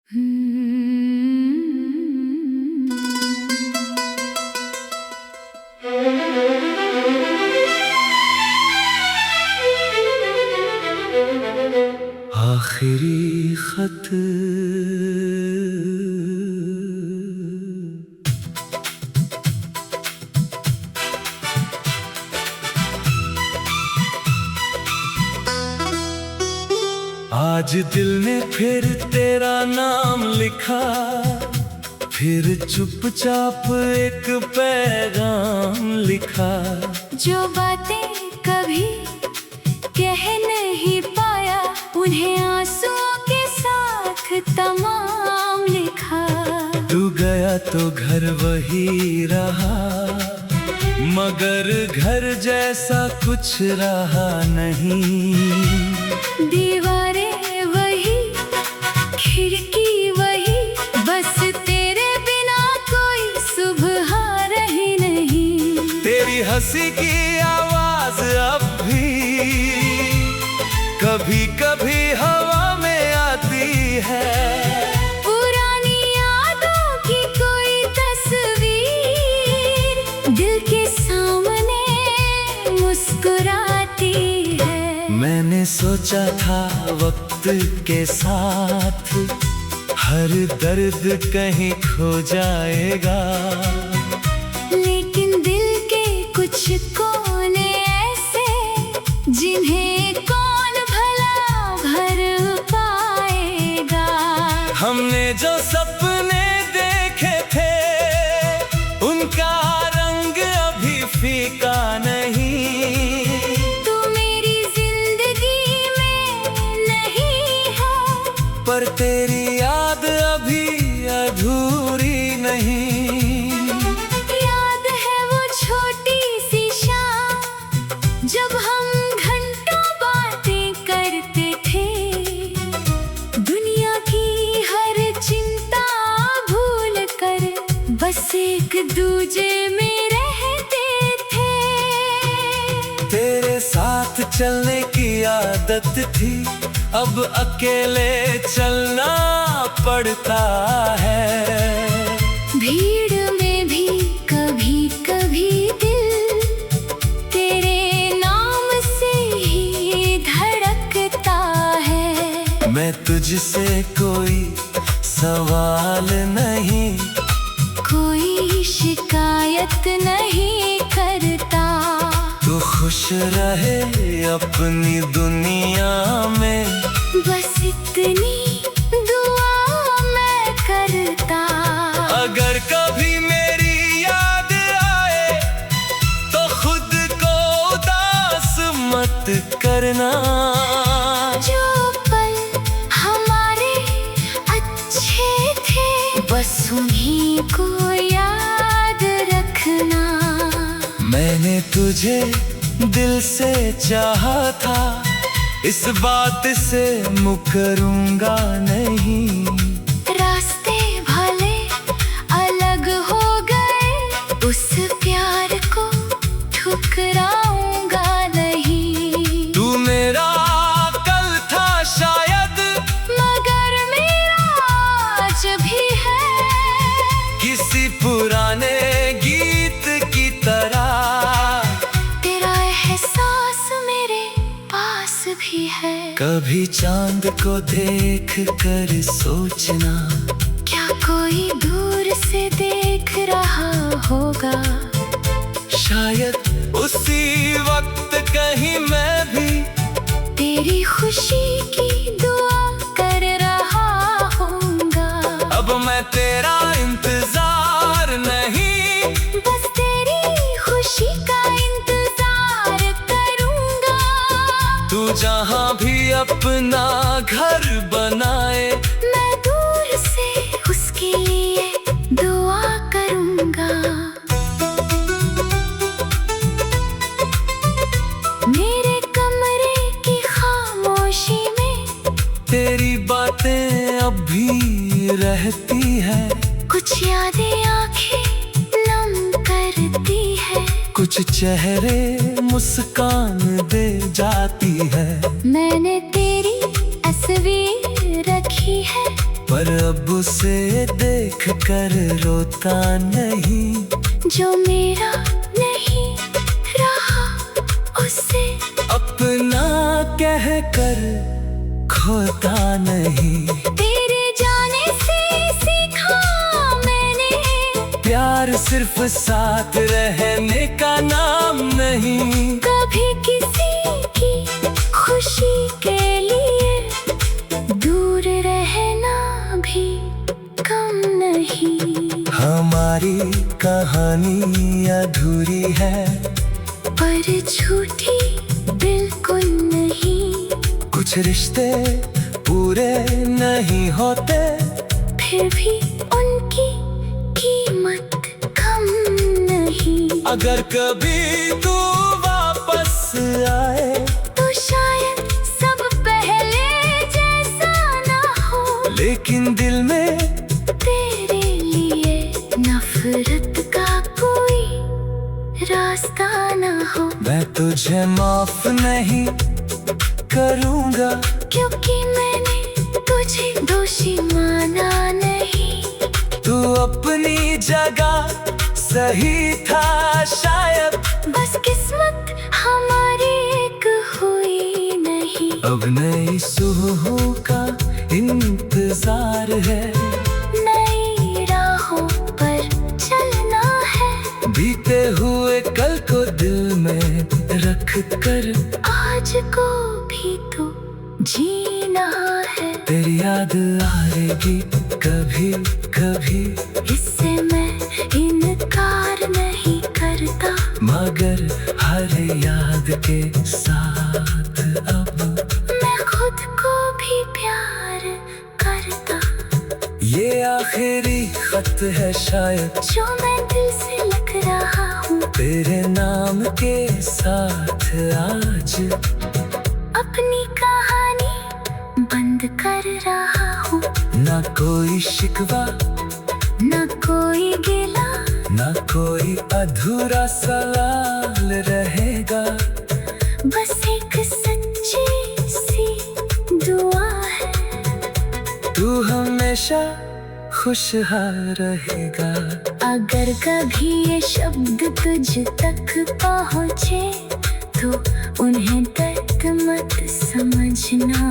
आखिरी खत आज दिल ने फिर तेरा नाम लिखा, फिर चुपचाप एक पैगाम लिखा। जो बातें कभी कह नहीं पाया, उन्हें आंसुओं के साथ तमाम लिखा। तू गया तो घर वही रहा, मगर घर जैसा कुछ रहा नहीं। दीवारें वही, खिड़की वही, बस तेरे बिना कोई सुबह रही नहीं। तेरी हंसी की आवाज अब भी कभी कभी हवा में आती है। पुरानी यादों की कोई तस्वीर दिल के सामने मुस्कुराती है। मैंने सोचा था वक्त के साथ हर दर्द कहीं खो जाएगा, लेकिन दिल के कुछ कोने ऐसे जिन्हें कौन भला भर पाएगा। हमने जो सपने देखे थे उनका रंग अभी फीका नहीं। तू मेरी जिंदगी में नहीं है, पर तेरी याद अभी अधूरी नहीं। याद है वो छोटी सी शाम जब हम घंटों बातें करते थे, दुनिया की हर चिंता भूल कर बस एक दूजे में रहते थे। तेरे साथ चलने की आदत थी, अब अकेले चलना पड़ता है। भीड़ में भी कभी कभी दिल तेरे नाम से ही धड़कता है। मैं तुझसे कोई सवाल नहीं, कोई शिकायत नहीं करता। तू खुश रहे अपनी दुनिया में, बस इतनी दुआ मैं करता। अगर कभी मेरी याद आए तो खुद को उदास मत करना। जो पल हमारे अच्छे थे बस उन्हीं को याद रखना। मैंने तुझे दिल से चाहा था, इस बात से मुकरूंगा नहीं। रास्ते भले अलग हो गए, उस प्यार को ठुकराऊंगा नहीं। तू मेरा कल था शायद, मगर मेरा आज भी है, किसी पुराने गीत की तरह। तेरा एहसास मेरे पास भी है। कभी चांद को देख कर सोचना, क्या कोई दूर से देख रहा होगा। शायद उसी वक्त कहीं मैं भी तेरी खुशी की दुआ कर रहा होऊंगा। अब मैं तेरा इंतजार नहीं, बस तेरी खुशी का इंतजार करूंगा। तू जहाँ भी अपना घर बनाए, मैं दूर से उसके लिए दुआ करूंगा। मेरे कमरे की खामोशी में तेरी बातें अब भी रहती है। कुछ यादें आंखें नम करती है, कुछ चेहरे मुस्कान दे जाती है। मैंने तेरी तस्वीर रखी है पर अब उसे देख कर रोता नहीं। जो मेरा नहीं रहा उसे अपना कह कर खोता नहीं। तेरे जाने से सीखा मैंने, प्यार सिर्फ साथ रहने का नाम नहीं। कभी किसी की खुशी के लिए दूर रहना भी कम नहीं। हमारी कहानी अधूरी है पर झूठी बिल्कुल नहीं। कुछ रिश्ते पूरे नहीं होते, फिर भी उनकी कीमत कम नहीं। अगर कभी तू वापस आए तो शायद सब पहले जैसा ना हो, लेकिन दिल में तेरे लिए नफरत का कोई रास्ता ना हो। मैं तुझे माफ नहीं करूँगा, क्योंकि मैंने तुझे दोषी माना नहीं। तू अपनी जगह सही था शायद, बस किस्मत हमारी एक हुई नहीं। अब नई सुबह का इंतजार है, नई राहों पर चलना है। बीते हुए कल को दिल में रख कर आज को भी तो जीना है। तेरी याद आएगी कभी कभी, इससे मैं इनकार नहीं करता, मगर हर याद के साथ अब मैं खुद को भी प्यार करता। ये आखिरी खत है शायद, जो मैं दिल से लिख रहा हूँ तेरे नाम के साथ आज अपनी कहानी बंद कर रहा हूँ। ना कोई शिकवा, न कोई गिला, ना कोई अधूरा सवाल रहेगा। बस एक सच्ची सी दुआ है, तू हमेशा खुशहाल रहेगा। अगर कभी ये शब्द तुझ तक पहुँचे तो उन्हें दर्द मत समझना।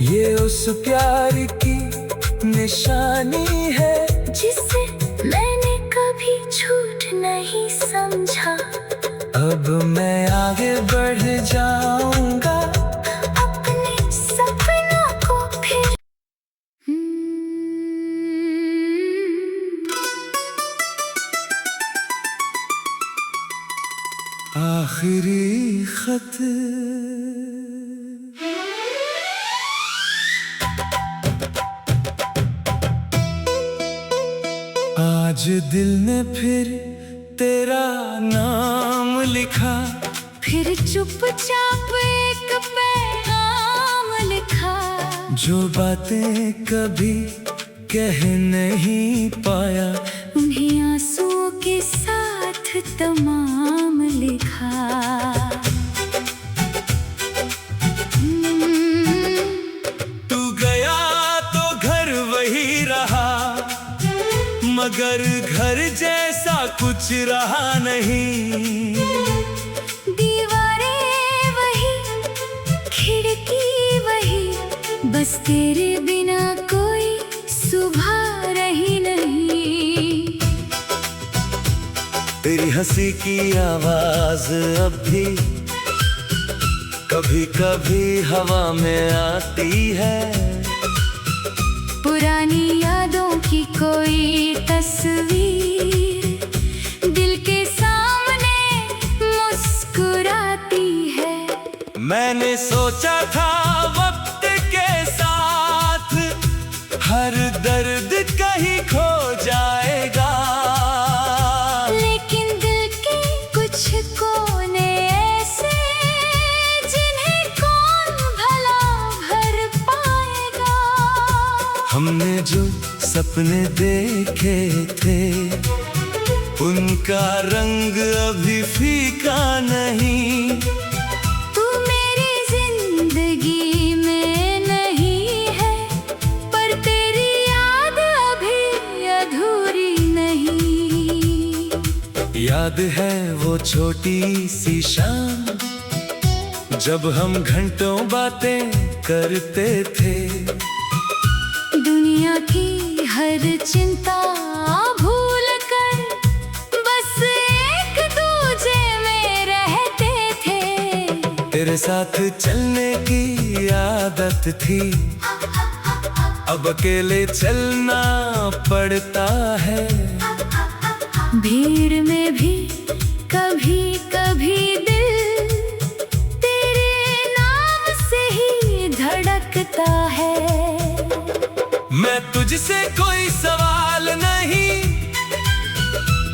ये उस प्यार की निशानी है जिसे मैंने कभी झूठ नहीं समझा। अब मैं आगे बढ़ जाऊंगा, अपने सपनों को फिर आखिरी खत। आज दिल ने फिर तेरा नाम लिखा, फिर चुपचाप एक पैगाम लिखा। जो बातें कभी कह नहीं पाया, उन्हें आंसुओं के साथ तमाम लिखा। तू गया तो घर वही रहा, मगर घर जैसा कुछ रहा नहीं। दीवारें वही, खिड़की वही, बस तेरे बिना कोई सुबह रही नहीं। तेरी हंसी की आवाज अब भी कभी कभी हवा में आती है। पुरानी यादों की कोई तस्वीर दिल के सामने मुस्कुराती है। मैंने सोचा था वक्त के साथ हर दर्द कहीं खो जाएगा, लेकिन दिल के कुछ कोने ऐसे जिन्हें कौन भला भर पाएगा। हमने जो सपने देखे थे उनका रंग अभी फीका नहीं। तू मेरी जिंदगी में नहीं है, पर याद है वो छोटी सी शाम, जब हम घंटों बातें करते थे। दुनिया की हर चिंता भूल कर बस एक दूजे में रहते थे। तेरे साथ चलने की आदत थी, अब अकेले चलना पड़ता है। भीड़ में भी कभी कभी दिल तेरे नाम से ही धड़कता है। मैं तुझसे कोई सवाल नहीं,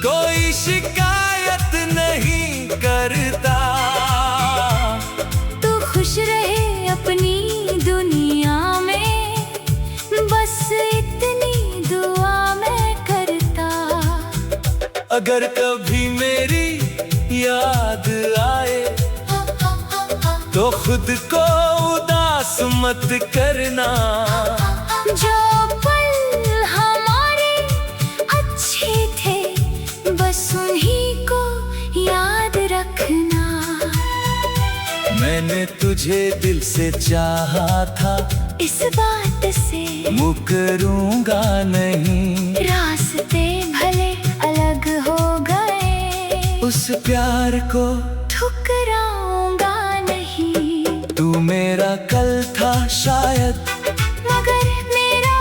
कोई शिकायत नहीं करता। तू खुश रहे अपनी दुनिया में, बस इतनी दुआ मैं करता। अगर कभी मेरी याद आए तो खुद को उदास मत करना। जो पल हमारे अच्छे थे बस उन्हीं को याद रखना। मैंने तुझे दिल से चाहा था, इस बात से मुकरूंगा नहीं। रास्ते भले अलग हो गए, उस प्यार को ठुकराऊंगा नहीं। तू मेरा कल था शायद, मगर मेरा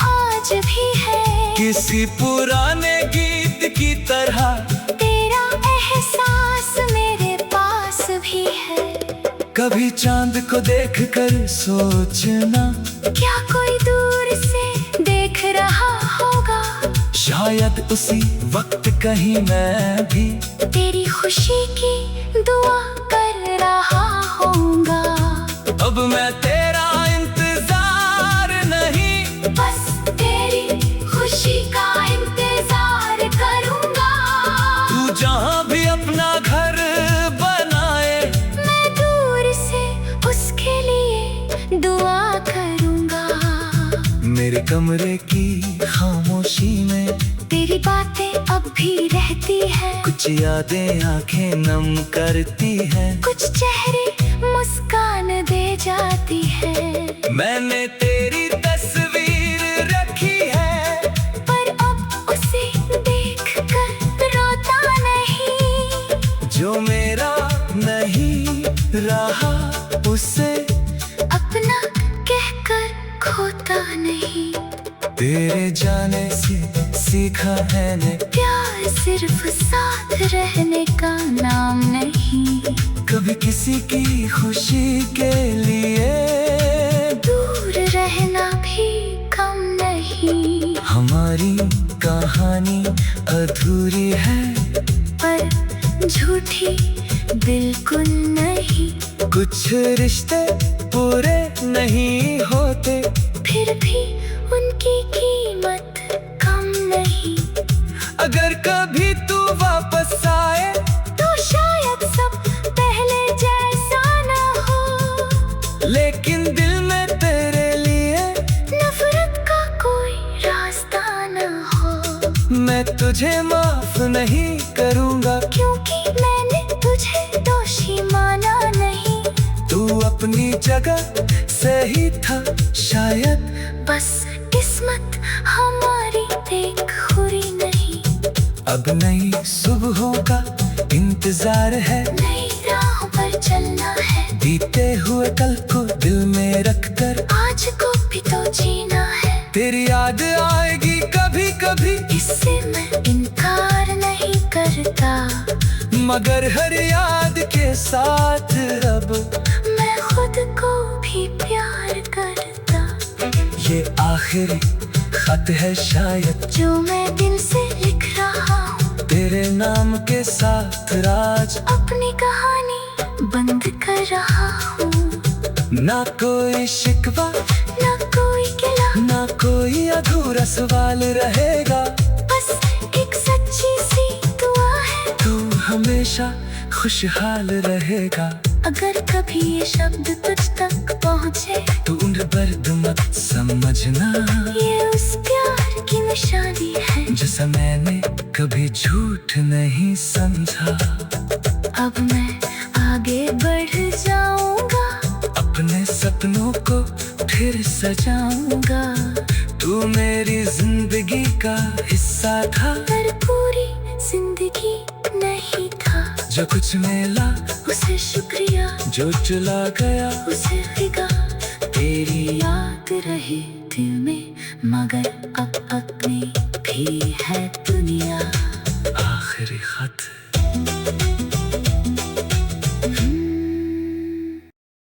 आज भी है। किसी पुराने गीत की तरह तेरा एहसास मेरे पास भी है। कभी चांद को देखकर सोचना, क्या कोई दूर से देख रहा होगा। शायद उसी वक्त कहीं मैं भी तेरी खुशी की दुआ कर रहा होऊंगा। अब मैं तेरा इंतजार नहीं, बस तेरी खुशी का इंतजार करूंगा। तू जहाँ भी अपना घर बनाए, मैं दूर से उसके लिए दुआ करूंगा। मेरे कमरे की खामोशी में तेरी बातें अब भी रहती है। कुछ यादें आंखें नम करती हैं। कुछ चेहरे मुस्कान दे जाती है। मैंने तेरी तस्वीर रखी है, पर अब उसे देखकर रोता नहीं। जो मेरा नहीं रहा उसे अपना कहकर खोता नहीं। तेरे जाने से सीखा है ने, प्यार सिर्फ साथ रहने का नाम नहीं। कभी किसी की खुशी के लिए दूर रहना भी कम नहीं। हमारी कहानी अधूरी है, पर झूठी बिल्कुल नहीं। कुछ रिश्ते पूरे नहीं होते, फिर भी उनकी कीमत कम नहीं। अगर कभी तू वापस आए तो शायद सब पहले जैसा न हो। लेकिन दिल में तेरे लिए नफरत का कोई रास्ता न हो। मैं तुझे माफ नहीं करूंगा, क्योंकि मैंने तुझे दोषी माना नहीं। तू अपनी जगह सही था शायद, बस किस्मत हमारी एक हुई नहीं। अब नई सुबहों का इंतजार है, नई राहों पर चलना है। बीते हुए कल को दिल में रखकर आज को भी तो जीना है। तेरी याद आएगी कभी कभी, इससे मैं इनकार नहीं करता। मगर हर याद के साथ अब मैं खुद को भी प्यार करता। ये आखिरी खत है शायद, जो मैं दिल से लिख रहा हूँ। तेरे नाम के साथ राज अपनी कहानी बंद कर रहा हूँ। ना कोई शिकवा, ना कोई गिला, ना कोई अधूरा सवाल रहेगा। बस एक सच्ची सी दुआ है, तू हमेशा खुशहाल रहेगा। अगर कभी ये शब्द तुझ तक पहुँचे तू उन्हें दर्द मत समझना, ये उस प्यार की निशानी है जो समय ने कभी झूठ नहीं समझा। अब मैं आगे बढ़ जाऊंगा, अपने सपनों को फिर सजाऊंगा। तू मेरी जिंदगी का हिस्सा था, पर पूरी जिंदगी नहीं था। जो कुछ मिला उसे शुक्रिया, जो चला गया उसे फिगा। तेरी याद रही दिल में, मगर अब अपनी भी है दुनिया। आखिरी खत